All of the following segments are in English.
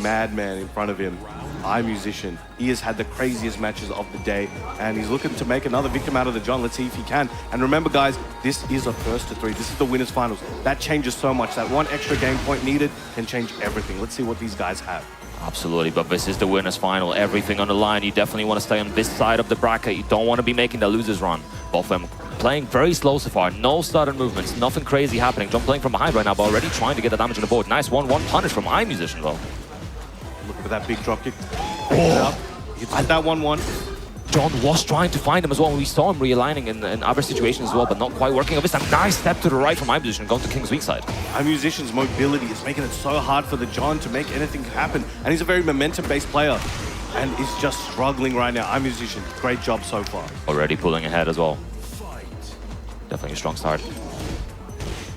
madman in front of him, EyeMusician. He has had the craziest matches of the day, and he's looking to make another victim out of the JON. Let's see if he can. And remember, guys, this is a first to 3. This is the winners finals. That changes so much. That one extra game point needed can change everything. Let's see what these guys have. Absolutely, but this is the winners final. Everything on the line. You definitely want to stay on this side of the bracket. You don't want to be making the losers run. Both of them playing very slow so far. No sudden movements. Nothing crazy happening. JON playing from behind right now, but already trying to get the damage on the board. Nice 1-1 punish from EyeMusician though. Look at that big drop kick. Oh. He hit that 1-1. JON was trying to find him as well. We saw him realigning in other situations as well, but not quite working. This a nice step to the right from EyeMusician, going to King's weak side. EyeMusician's mobility is making it so hard for the JON to make anything happen. And he's a very momentum-based player. And he's just struggling right now. EyeMusician, great job so far. Already pulling ahead as well. Definitely a strong start.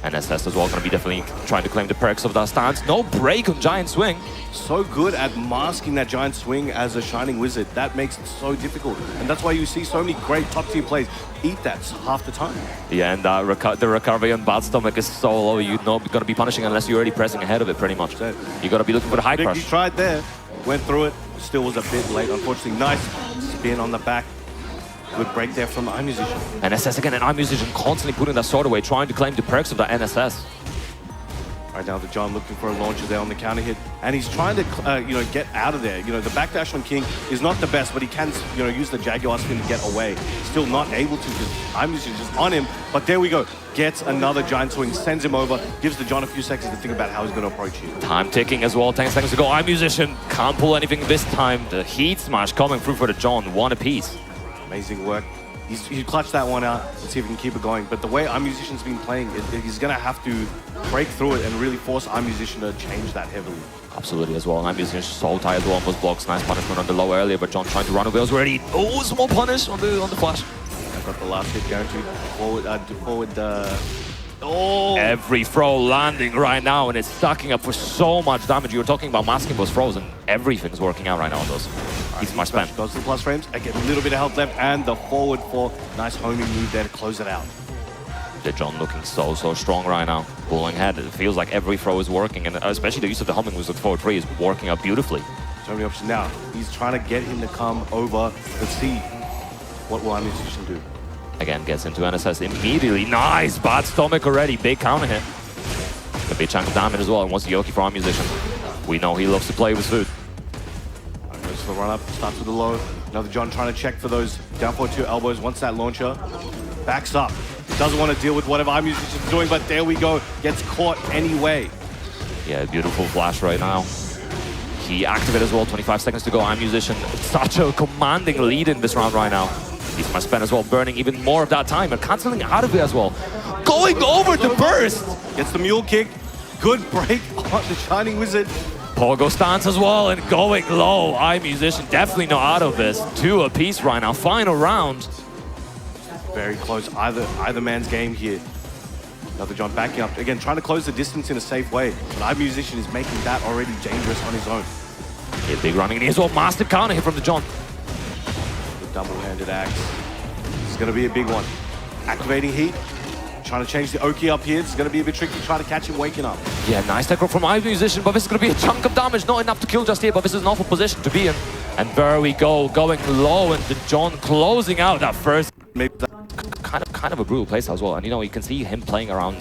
NSS as well, going to be definitely trying to claim the perks of that stance. No break on Giant Swing. So good at masking that Giant Swing as a Shining Wizard. That makes it so difficult. And that's why you see so many great top-tier plays eat that half the time. Yeah, and the recovery on Bad Stomach is so low, you're not going to be punishing unless you're already pressing ahead of it, pretty much. You got to be looking for the high crush. He tried there, went through it, still was a bit late, unfortunately. Nice spin on the back. Good break there from EyeMusician. NSS again, and EyeMusician constantly putting that sword away, trying to claim the perks of that NSS. Right now, the JON looking for a launcher there on the counter hit, and he's trying to, get out of there. The backdash on King is not the best, but he can, use the Jaguar spin to get away. Still not able to, because EyeMusician is just on him. But there we go. Gets another Giant Swing, sends him over, gives the JON a few seconds to think about how he's going to approach you. Time ticking as well. 10 seconds to go. EyeMusician can't pull anything this time. The heat smash coming through for the JON. One apiece. Amazing work. He clutched that one out. Let's see if he can keep it going. But the way EyeMusician's been playing, he's going to have to break through it and really force EyeMusician to change that heavily. Absolutely as well. EyeMusician so tight as well on those blocks. Nice punishment on the low earlier, but JON trying to run away was already. Oh, small punish on the flash. I've got the last hit guaranteed. Forward. Every throw landing right now, and it's stacking up for so much damage. You were talking about masking those throws, and everything's working out right now on those. He's my spam. Goes to the plus frames. I get a little bit of health left, and the forward 4. Nice homing move there to close it out. The JON looking so strong right now. Pulling ahead. It feels like every throw is working, and especially the use of the homing moves with forward 3 is working out beautifully. So many options now. He's trying to get him to come over. Let's see what will EyeMusician do. Again, gets into NSS immediately. Nice! Bad Stomach already. Big counter hit. A big chunk of damage as well. And wants the Yoki for EyeMusician. We know he loves to play with food. Goes for the run up. Starts with the low. Another JON trying to check for those down forward 2 elbows. Wants that launcher. Backs up. Doesn't want to deal with whatever EyeMusician's doing, but there we go. Gets caught anyway. Yeah, beautiful flash right now. He activated as well. 25 seconds to go. EyeMusician. Such a commanding lead in this round right now. He's my spin as well, burning even more of that time and cancelling out of it as well. Going over the burst! Gets the mule kick. Good break on the Shining Wizard. Pogo stance as well and going low. EyeMusician definitely not out of this. 2 apiece right now. Final round. Very close. Either man's game here. Another JON backing up. Again, trying to close the distance in a safe way. But EyeMusician is making that already dangerous on his own. Yeah, big running knee as well. Master counter hit from the JON. Double-handed axe. This is going to be a big one. Activating heat. Trying to change the Oki up here. It's going to be a bit tricky. Try to catch him waking up. Yeah, nice tackle from EyeMusician, but this is going to be a chunk of damage. Not enough to kill just here, but this is an awful position to be in. And there we go, going low, and the JON closing out that first. Maybe that kind of a brutal playstyle as well, and you can see him playing around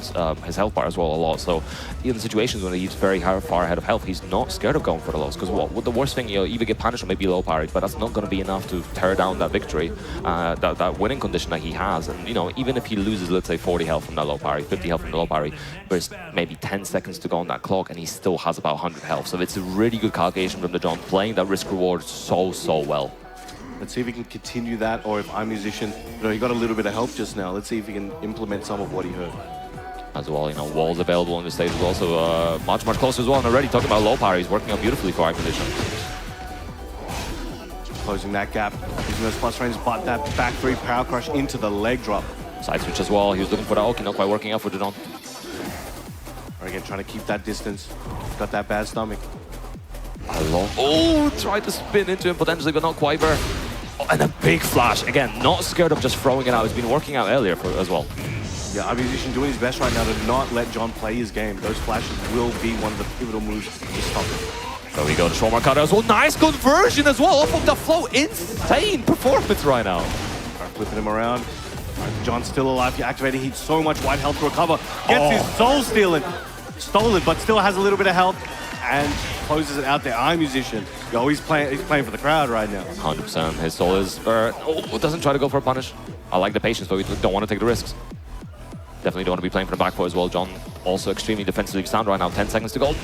his health bar as well a lot. So in situations when he's very far ahead of health, he's not scared of going for the lows. Because what the worst thing, either get punished or maybe low parry, but that's not going to be enough to tear down that victory, that winning condition that he has. And even if he loses, let's say 40 health from that low parry, 50 health from the low parry, there's maybe 10 seconds to go on that clock, and he still has about 100 health. So it's a really good calculation from the JON, playing that risk reward so well. Let's see if he can continue that, or if EyeMusician, he got a little bit of help just now. Let's see if he can implement some of what he heard. As well, walls available on the stage is also much closer as well. And already talking about low parries, working out beautifully for EyeMusician. Closing that gap, using those plus frames, but that back 3 power crush into the leg drop. Side switch as well. He was looking for the Oki, not quite working out for the JON. Again, trying to keep that distance. Got that bad stomach. Oh, tried to spin into him potentially, but not quite there. Oh, and a big flash. Again, not scared of just throwing it out. He's been working out earlier as well. Yeah, EyeMusician doing his best right now to not let JON play his game. Those flashes will be one of the pivotal moves to stop him. There we go, the Stormer cutter as well. Nice conversion as well off of the flow. Insane performance right now. Flipping him around. John's still alive. He activating heat, so much white health to recover. Gets his soul stolen, but still has a little bit of health and closes it out there. EyeMusician, he's playing for the crowd right now. 100%. His soul is doesn't try to go for a punish. I like the patience, but we don't want to take the risks. Definitely don't want to be playing for the back foot as well. John also extremely defensively sound right now. 10 seconds to go.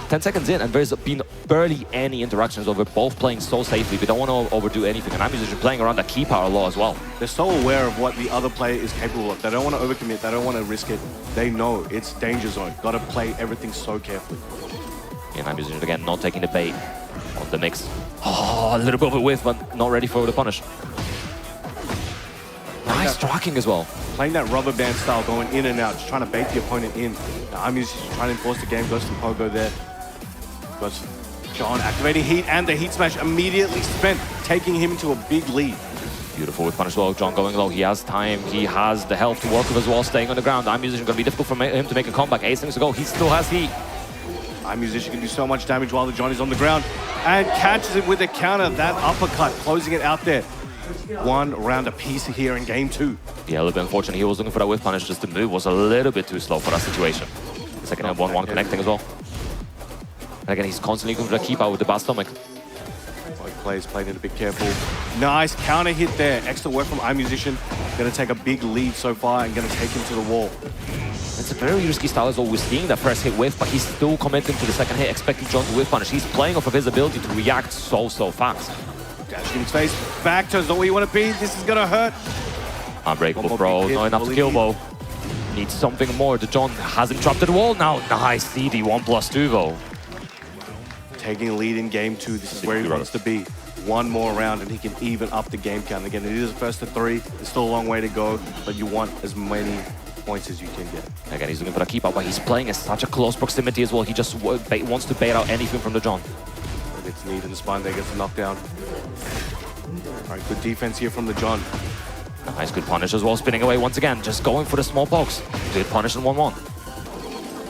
10 seconds in, and there's been barely any interactions. We're both playing so safely. We don't want to overdo anything. And EyeMusician playing around that key power a lot as well. They're so aware of what the other player is capable of. They don't want to overcommit. They don't want to risk it. They know it's danger zone. Got to play everything so carefully. And EyeMusician again not taking the bait on the mix. Oh, a little bit of a whiff, but not ready for the punish. Nice tracking as well. Playing that rubber band style, going in and out, just trying to bait the opponent in. Now, EyeMusician trying to enforce the game, goes to Pogo there. Goes John activating heat, and the heat smash immediately spent, taking him to a big lead. Beautiful with punish as well. John going low. He has time. He has the health to work with as well, staying on the ground. EyeMusician going to be difficult for him to make a comeback. 8 seconds to go. He still has heat. EyeMusician can do so much damage while the John is on the ground and catches it with a counter. That uppercut, closing it out there. 1 round apiece here in game 2. Yeah, a little bit unfortunate. He was looking for that whiff punish, just the move was a little bit too slow for that situation. Second have 1-1 connecting as well. And again, he's constantly looking for the keep out with the bad stomach. Playing it a bit careful. Nice counter hit there. Extra work from EyeMusician. Going to take a big lead so far and going to take him to the wall. It's a very risky style as well. We're seeing that first hit whiff, but he's still committing to the second hit, expecting John to whiff punish. He's playing off of his ability to react so fast. Dash in his face. Back to not where you want to be. This is going to hurt. Unbreakable, bro. Not enough to kill, Bo. Needs something more. The John hasn't dropped to the wall now. Nice CD, 1+2, though. Taking a lead in game 2. This is where he wants to be. 1 more round and he can even up the game count. Again, it is first to 3. There's still a long way to go, but you want as many points as you can get. Again, he's looking for a keep up, but he's playing at such a close proximity as well. He just wants to bait out anything from the John. Gets knee in the spine there, gets the knockdown. All right, good defense here from the John. Nice, good punish as well, spinning away once again, just going for the small pokes. Good punish in 1-1.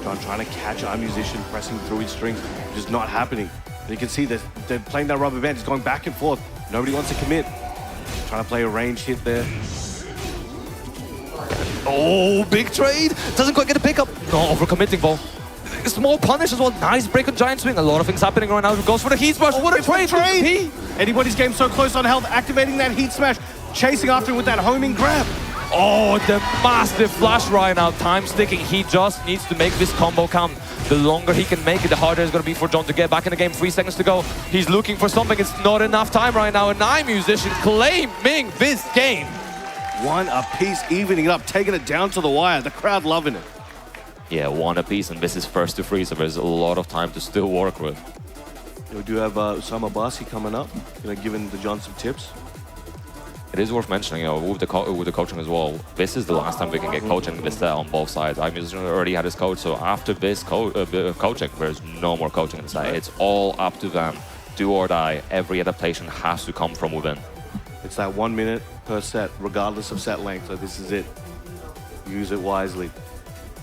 John trying to catch EyeMusician, pressing through his strings, just not happening. And you can see that they're playing that rubber band, it's going back and forth. Nobody wants to commit. Trying to play a range hit there. Oh, big trade. Doesn't quite get a pickup. No, overcommitting, Bo. Small punish as well. Nice break on Giant Swing. A lot of things happening right now. Goes for the heat smash. What a trade. Anybody's game so close on health, activating that heat smash, chasing after him with that homing grab. Oh, the massive flash right now. Time sticking. He just needs to make this combo count. The longer he can make it, the harder it's going to be for John to get back in the game. 3 seconds to go. He's looking for something. It's not enough time right now. And EyeMusician claiming this game. 1 apiece, evening it up, taking it down to the wire. The crowd loving it. Yeah, 1 apiece, and this is first to 3, so there's a lot of time to still work with. We do have Usama Basi coming up, giving the John some tips. It is worth mentioning, with the coaching as well, this is the last time we can get coaching this set on both sides. EyeMusician already had his coach, so after this coaching, there's no more coaching in the set. It's all up to them. Do or die. Every adaptation has to come from within. It's that 1 minute per set, regardless of set length, so this is it. Use it wisely.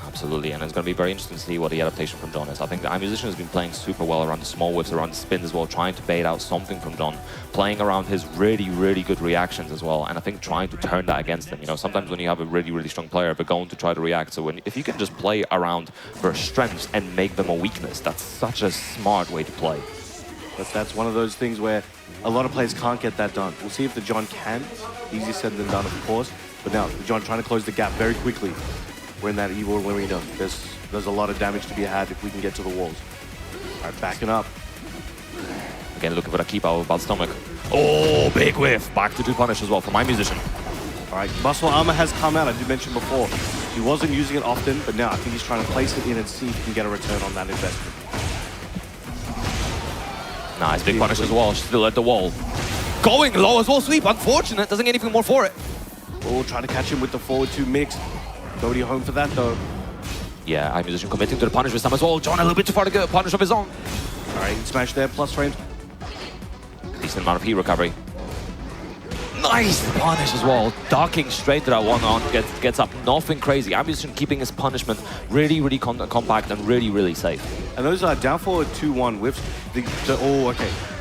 Absolutely, and it's going to be very interesting to see what the adaptation from John is. I think the EyeMusician has been playing super well around the small whips, around the spins as well, trying to bait out something from John, playing around his really good reactions as well, and I think trying to turn that against him. Sometimes when you have a really strong player, but going to try to react, so if you can just play around their strengths and make them a weakness, that's such a smart way to play. But that's one of those things where a lot of players can't get that done. We'll see if the John can. Easier said than done, of course. But now, the John trying to close the gap very quickly. We're in that evil arena. There's a lot of damage to be had if we can get to the walls. All right, backing up. Again, looking for the keep out of bad stomach. Oh, big whiff. Back to 2 punish as well for EyeMusician. All right, muscle armor has come out, I did mention before. He wasn't using it often, but now I think he's trying to place it in and see if he can get a return on that investment. Nice, big punish as well. Still at the wall. Going low as well, sweep. Unfortunate, doesn't get anything more for it. Oh, trying to catch him with the forward 2 mix. Nobody home for that, though. Yeah, EyeMusician committing to the punish this time as well. John a little bit too far to get a punish of his own. All right, smash there, plus frames. Decent amount of heat recovery. Nice punish as well. Ducking straight to that one on, gets up. Nothing crazy. EyeMusician keeping his punishment really compact and really safe. And those are down forward 2-1 whiffs.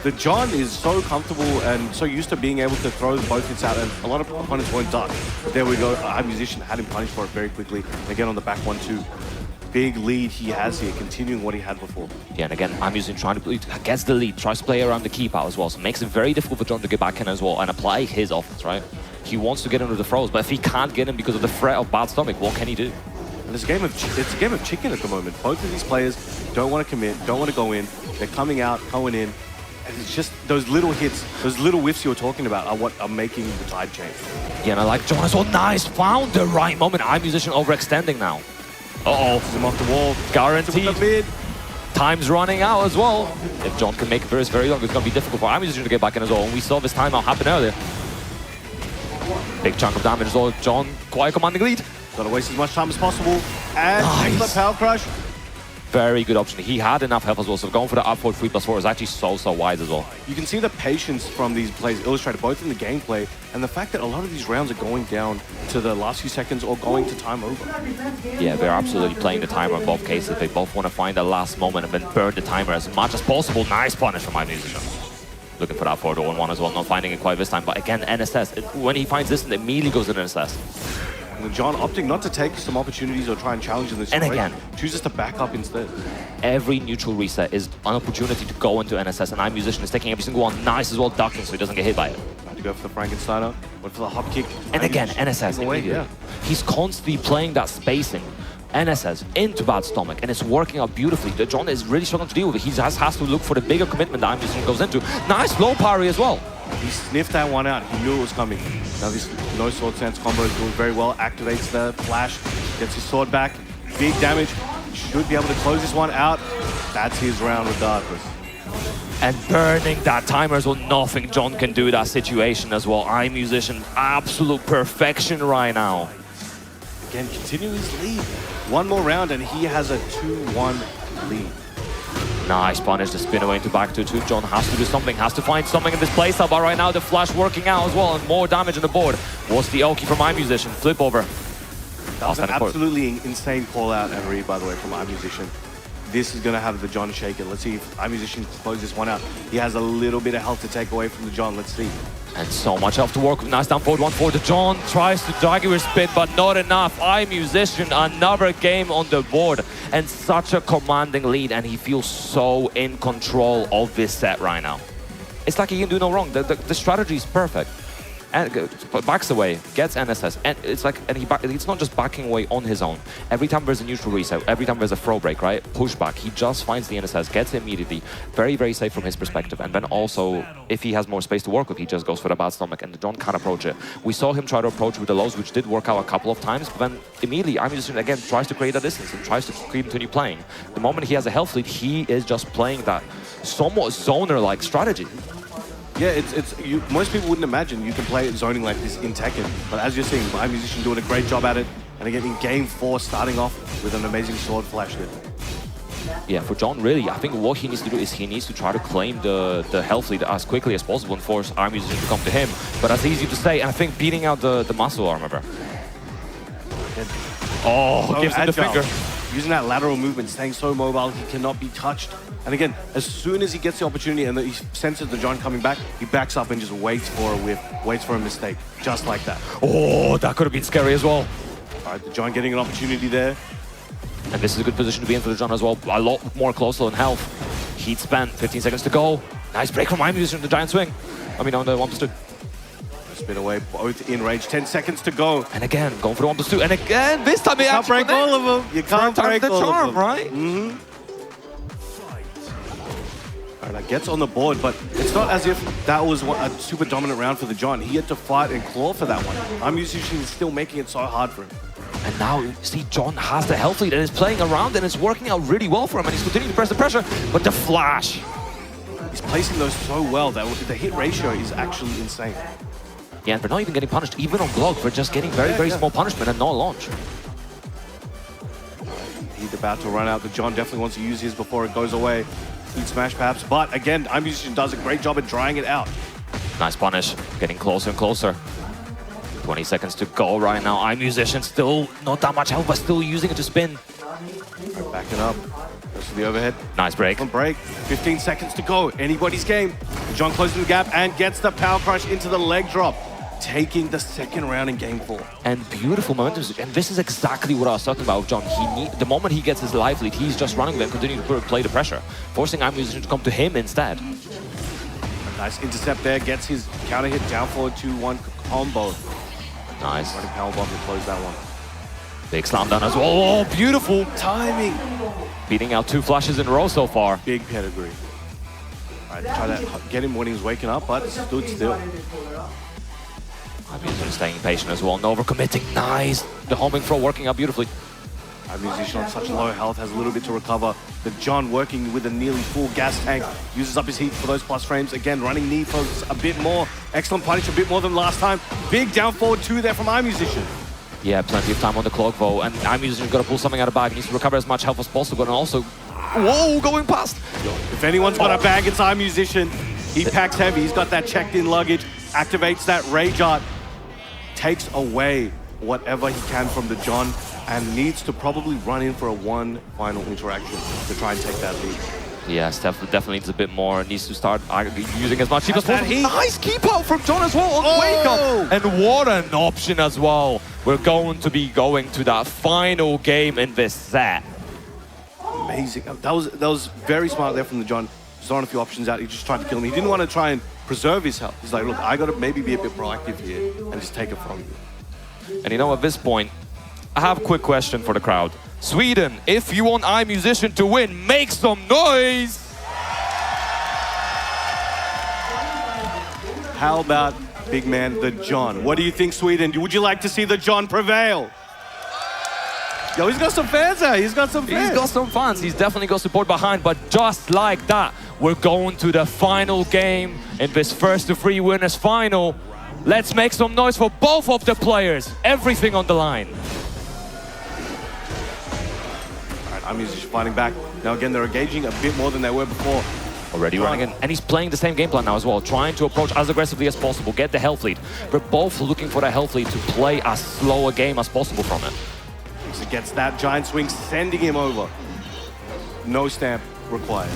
The JON is so comfortable and so used to being able to throw both hits out, and a lot of opponents won't duck. But there we go. EyeMusician had him punished for it very quickly. Again on the back 1-2. Big lead he has here, continuing what he had before. Yeah, and again, EyeMusician trying to gets the lead, tries to play around the keep out as well, so makes it very difficult for JON to get back in as well and apply his offense, right? He wants to get into the throws, but if he can't get him because of the threat of bad stomach, what can he do? And it's a game of chicken at the moment. Both of these players don't want to commit, don't want to go in. They're coming out, going in, and it's just those little hits, those little whiffs you were talking about are what are making the tide change. Yeah, and I like JON as well. Nice, found the right moment. EyeMusician overextending now. Uh-oh. Him off the wall. Guaranteed. The mid. Time's running out as well. If JON can make it very long, it's going to be difficult for EyeMusician to get back in as well. And we saw this timeout happen earlier. Big chunk of damage as well. JON, quite a commanding lead. Got to waste as much time as possible. And nice. The power crush. Very good option. He had enough health as well, so going for the up forward 3+4 is actually so wise as well. You can see the patience from these plays illustrated both in the gameplay and the fact that a lot of these rounds are going down to the last few seconds or going to time over. Yeah, they're absolutely playing the timer in both cases. They both want to find the last moment and then burn the timer as much as possible. Nice punish from EyeMusician. Looking for that forward 0-1 as well, not finding it quite this time. But again, NSS, when he finds this, it immediately goes to NSS. And JON opting not to take some opportunities or try and challenge in this situation. And again, chooses to back up instead. Every neutral reset is an opportunity to go into NSS, and EyeMusician is taking every single one. Nice as well, ducking so he doesn't get hit by it. Had to go for the Frankensteiner, went for the hop kick. And again, NSS away, yeah. He's constantly playing that spacing. NSS into bad stomach, and it's working out beautifully. The JON is really struggling to deal with it. He has to look for the bigger commitment that EyeMusician goes into. Nice low parry as well. He sniffed that one out. He knew it was coming. Now this no sword stance combo is doing very well. Activates the flash, gets his sword back. Big damage. Should be able to close this one out. That's his round regardless. And burning that timer as well. Nothing JON can do that situation as well. EyeMusician, absolute perfection right now. Again, continue his lead. One more round and he has a 2-1 lead. Nice punish to spin away into back 2-2. JON has to do something, has to find something in this playstyle, but right now the flash working out as well and more damage on the board. What's the Oki from EyeMusician? Flip over. That was an absolutely insane call out and read, by the way, from EyeMusician. This is going to have the JON shaken. Let's see if EyeMusician closes this one out. He has a little bit of health to take away from the JON. Let's see. And so much health to work with. Nice down forward 1-4. The JON tries to Jaguar spin, but not enough. EyeMusician, another game on the board. And such a commanding lead, and he feels so in control of this set right now. It's like he can do no wrong. The strategy is perfect. And backs away, gets NSS, and it's like, it's not just backing away on his own. Every time there's a neutral reset, every time there's a throw break, right? Pushback, he just finds the NSS, gets it immediately. Very safe from his perspective. And then also, if he has more space to work with, he just goes for the bad stomach, and the JON can't approach it. We saw him try to approach with the lows, which did work out a couple of times, but then immediately, EyeMusician again tries to create a distance and tries to continue playing. The moment he has a health lead, he is just playing that somewhat zoner-like strategy. Yeah, most people wouldn't imagine you can play it zoning like this in Tekken, but as you're seeing, EyeMusician doing a great job at it, and again in game 4, starting off with an amazing sword flash hit. Yeah, for JON, really, I think what he needs to do is he needs to try to claim the health lead as quickly as possible and force EyeMusician to come to him. But that's easy to say, and I think beating out the muscle armor. Oh, so gives him the finger. Using that lateral movement, staying so mobile, he cannot be touched. And again, as soon as he gets the opportunity and he senses the JON coming back, he backs up and just waits for a whiff, waits for a mistake, just like that. Oh, that could have been scary as well. All right, the JON getting an opportunity there. And this is a good position to be in for the JON as well. A lot more closer on health. Heat span, 15 seconds to go. Nice break from EyeMusician, the giant swing. I mean, on the 1+2. Spin away, both in range, 10 seconds to go. And again, going for the 1+2. And again, this time he actually can't break all of them. You can't break all of them. Right? Mm-hmm. All right, gets on the board, but it's not as if that was a super dominant round for the JON. He had to fight and claw for that one. EyeMusician is still making it so hard for him. And now, see, JON has the health lead and is playing around and it's working out really well for him and he's continuing to press the pressure, but the flash. He's placing those so well that the hit ratio is actually insane. Yeah, and for not even getting punished, even on block, for just getting very small punishment and no launch. He's about to run out. The JON definitely wants to use his before it goes away. He'd smash perhaps, but again, EyeMusician does a great job at drying it out. Nice punish, getting closer and closer. 20 seconds to go right now. EyeMusician still not that much health, but still using it to spin. Right, backing up. Goes to the overhead. Nice break. On break. 15 seconds to go. Anybody's game. John closing the gap and gets the power crush into the leg drop, taking the second round in game 4. And beautiful momentum switch. And this is exactly what I was talking about, John. The moment he gets his life lead, he's just running them, continuing to play the pressure, forcing EyeMusician to come to him instead. Nice intercept there. Gets his counter hit down forward 2-1 combo. Nice. Running power bomb to close that one. Big slam down as well. Oh, beautiful timing. Beating out 2 flashes in a row so far. Big pedigree. All right, try to get him when he's waking up, but stood still. EyeMusician staying patient as well, no overcommitting. Nice. The homing throw working out beautifully. EyeMusician on such low health has a little bit to recover. But John working with a nearly full gas tank, uses up his heat for those plus frames. Again, running knee focus a bit more. Excellent punish, a bit more than last time. Big down forward 2 there from EyeMusician. Yeah, plenty of time on the clock though, and EyeMusician's got to pull something out of the bag. He needs to recover as much health as possible, and also, whoa, going past. If anyone's got a bag, it's EyeMusician. He packs heavy. He's got that checked-in luggage, activates that rage art, takes away whatever he can from the John, and needs to probably run in for one final interaction to try and take that lead. Yes, definitely needs a bit more. Needs to start using as much heat as possible. Heat. Nice keep out from John as well on wake up. And what an option as well. We're going to be going to that final game in this set. Amazing. That was very smart there from the John. He's throwing a few options out. He just tried to kill him. He didn't want to try and preserve his health. He's like, look, I got to maybe be a bit proactive here and just take it from you. And you know, at this point, I have a quick question for the crowd. Sweden, if you want EyeMusician to win, make some noise! How about big man, the John? What do you think, Sweden? Would you like to see the John prevail? Yo, he's got some fans out. He's got some fans. He's got some fans. He's definitely got support behind, but just like that, we're going to the final game in this first to 3 winners final. Let's make some noise for both of the players. Everything on the line. EyeMusician fighting back. Now again, they're engaging a bit more than they were before. Already running in. And he's playing the same game plan now as well, trying to approach as aggressively as possible, get the health lead. We're both looking for the health lead to play as slow a game as possible from it. So gets that giant swing, sending him over. No stamp required.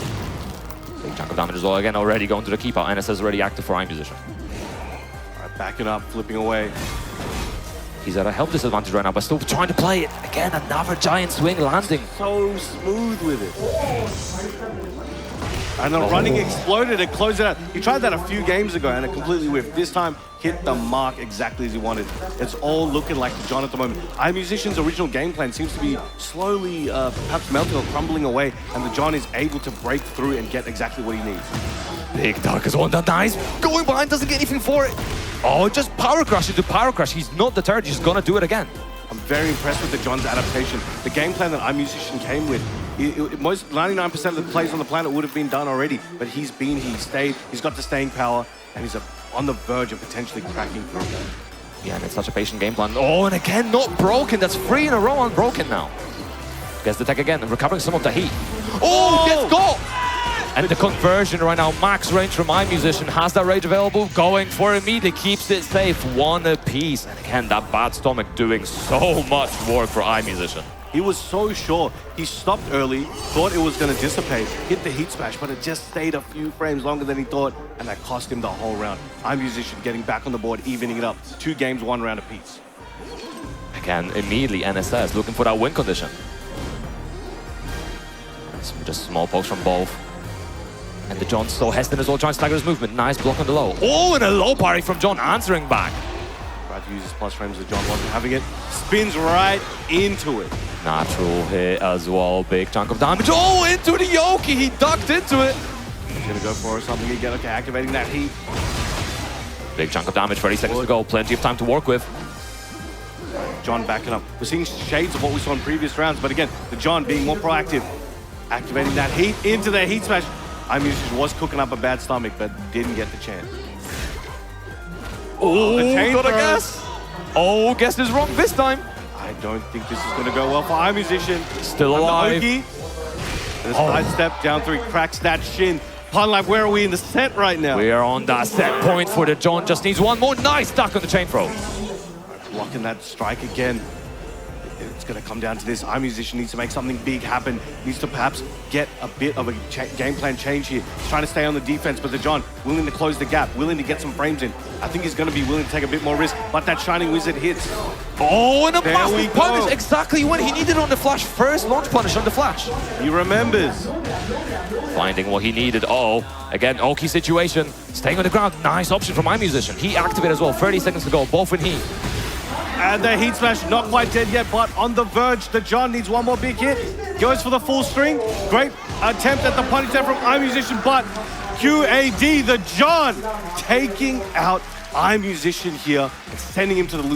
Big chunk of damage as well. Again, already going to the keep out. NS is already active for EyeMusician. All right, backing up, flipping away. He's at a health disadvantage right now, but still trying to play it. Again, another giant swing landing. So smooth with it. And the running exploded and closed it out. He tried that a few games ago and it completely whiffed. This time, hit the mark exactly as he wanted. It's all looking like the John at the moment. EyeMusician's original game plan seems to be slowly perhaps melting or crumbling away, and the John is able to break through and get exactly what he needs. Big Dark is on the nice. Going behind, doesn't get anything for it. Oh, just power crush into power crush. He's not deterred, he's gonna do it again. I'm very impressed with the John's adaptation. The game plan that EyeMusician came with, most 99% of the plays on the planet would have been done already, but he stayed, he's got the staying power, and he's on the verge of potentially cracking through. Yeah, and it's such a patient game plan. Oh, and again, not broken. That's 3 in a row unbroken now. Gets the tech again and recovering some of the heat. Oh, gets got! And the conversion right now, max range from EyeMusician, has that rage available, going for immediately, keeps it safe, 1 apiece. And again, that bad stomach doing so much work for EyeMusician. He was so sure. He stopped early, thought it was going to dissipate, hit the heat smash, but it just stayed a few frames longer than he thought, and that cost him the whole round. EyeMusician getting back on the board, evening it up. 2 games, 1 round apiece. Again, immediately NSS looking for that win condition. Just small pokes from both. And the John so hesitant as well, trying to stagger his movement. Nice block on the low. Oh, and a low parry from John, answering back. Tried to use his plus frames, but John wasn't having it. Spins right into it. Natural hit as well, big chunk of damage. Oh, into the Yoki, he ducked into it. He's gonna go for something again, okay, activating that heat. Big chunk of damage, 30 seconds to go, plenty of time to work with. John backing up. We're seeing shades of what we saw in previous rounds, but again, the John being more proactive. Activating that heat into the heat smash. EyeMusician was cooking up a bad stomach, but didn't get the chance. Oh, got a guess. Oh, guess is wrong this time. I don't think this is going to go well for EyeMusician. Still alive. And the side step down 3, cracks that shin. Pun Lab, where are we in the set right now? We are on that set point for the JON. Just needs one more. Nice duck on the chain throw. Blocking that strike again. It's going to come down to this. EyeMusician needs to make something big happen. Needs to perhaps get a bit of a game plan change here. He's trying to stay on the defense, but the JON willing to close the gap, willing to get some frames in. I think he's going to be willing to take a bit more risk, but that Shining Wizard hits. Oh, and a There we massive go. punish. Exactly when he needed on the flash. First launch punish on the flash. He remembers. Finding what he needed. Oh, again, Oki situation. Staying on the ground. Nice option from EyeMusician. He activated as well. 30 seconds to go. Both in heat. And the heat smash not quite dead yet, but on the verge. The JON needs one more big hit. Goes for the full string. Great attempt at the punish there from EyeMusician, but QAD, the JON, taking out EyeMusician here and sending him to the losing.